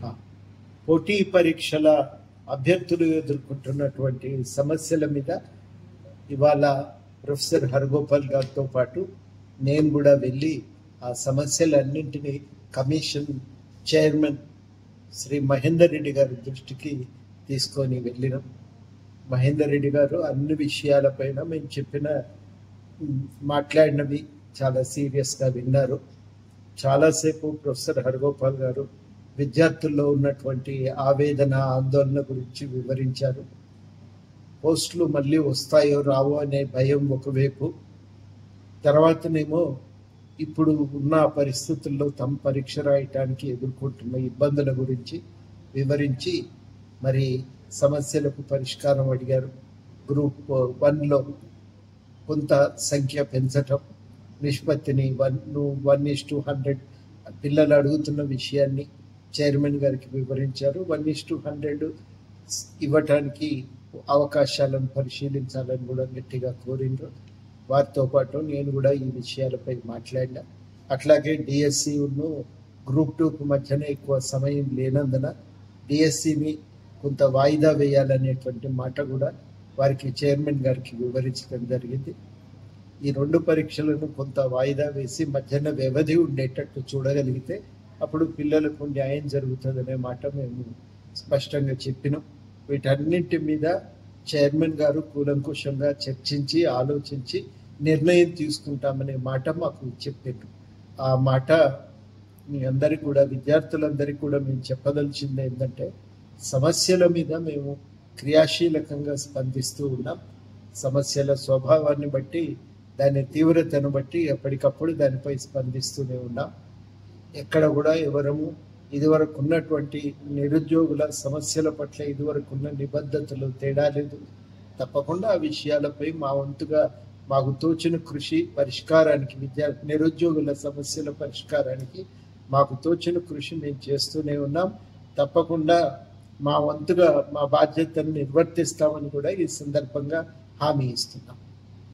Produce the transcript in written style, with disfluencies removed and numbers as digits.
ఆ, పోటీ పరీక్షల అభ్యర్థులు ఎదుర్కొంటున్నటువంటి సమస్యల మీద ఇవాళ ప్రొఫెసర్ హరగోపాల్ గారితో పాటు నేను కూడా వెళ్ళి ఆ సమస్యలన్నింటినీ కమిషన్ చైర్మన్ శ్రీ మహేందర్ రెడ్డి గారి దృష్టికి తీసుకొని వెళ్ళినాం. మహేందర్ రెడ్డి గారు అన్ని విషయాలపైన మేము చెప్పిన మాట్లాడినవి చాలా సీరియస్గా విన్నారు. చాలాసేపు ప్రొఫెసర్ హరగోపాల్ గారు విద్యార్థుల్లో ఉన్నటువంటి ఆవేదన ఆందోళన గురించి వివరించారు. పోస్టులు మళ్ళీ వస్తాయో రావో అనే భయం ఒకవైపు, తర్వాతనేమో ఇప్పుడు ఉన్న పరిస్థితుల్లో తమ పరీక్ష రాయటానికి ఎదుర్కొంటున్న ఇబ్బందుల గురించి వివరించి మరి సమస్యలకు పరిష్కారం అడిగారు. గ్రూప్ 1లో కొంత సంఖ్య పెంచటం, నిష్పత్తిని 1:100 పిల్లలు అడుగుతున్న విషయాన్ని చైర్మన్ గారికి వివరించారు. 1:100 ఇవ్వటానికి అవకాశాలను పరిశీలించాలని కూడా గట్టిగా కోరిండ్రు. వారితో పాటు నేను కూడా ఈ విషయాలపై మాట్లాడినా. అట్లాగే డిఎస్సిను గ్రూప్ 2కు మధ్యన ఎక్కువ సమయం లేనందున డిఎస్సిని కొంత వాయిదా వేయాలనేటువంటి మాట కూడా వారికి చైర్మన్ గారికి వివరించడం జరిగింది. ఈ 2 పరీక్షలను కొంత వాయిదా వేసి మధ్యన వ్యవధి ఉండేటట్టు చూడగలిగితే అప్పుడు పిల్లలకు న్యాయం జరుగుతుందనే మాట మేము స్పష్టంగా చెప్పినాం. వీటన్నింటి మీద చైర్మన్ గారు కూలంకుషంగా చర్చించి ఆలోచించి నిర్ణయం తీసుకుంటామనే మాట మాకు చెప్పారు. ఆ మాట మీ అందరికీ కూడా, విద్యార్థులందరికీ కూడా మేము చెప్పదలిచింది ఏంటంటే, సమస్యల మీద మేము క్రియాశీలకంగా స్పందిస్తూ ఉన్నాం. సమస్యల స్వభావాన్ని బట్టి, దాని తీవ్రతను బట్టి ఎప్పటికప్పుడు దానిపై స్పందిస్తూనే ఉన్నాం. ఎక్కడ కూడా ఎవరము ఇదివరకు ఉన్నటువంటి నిరుద్యోగుల సమస్యల పట్ల ఇదివరకు ఉన్న నిబద్ధతలు తేడా లేదు. తప్పకుండా ఆ విషయాలపై మా వంతుగా మాకు తోచిన కృషి పరిష్కారానికి, నిరుద్యోగుల సమస్యల పరిష్కారానికి మాకు తోచిన కృషి మేము చేస్తూనే ఉన్నాం. తప్పకుండా మా వంతుగా మా బాధ్యతను నిర్వర్తిస్తామని కూడా ఈ సందర్భంగా హామీ ఇస్తున్నాం.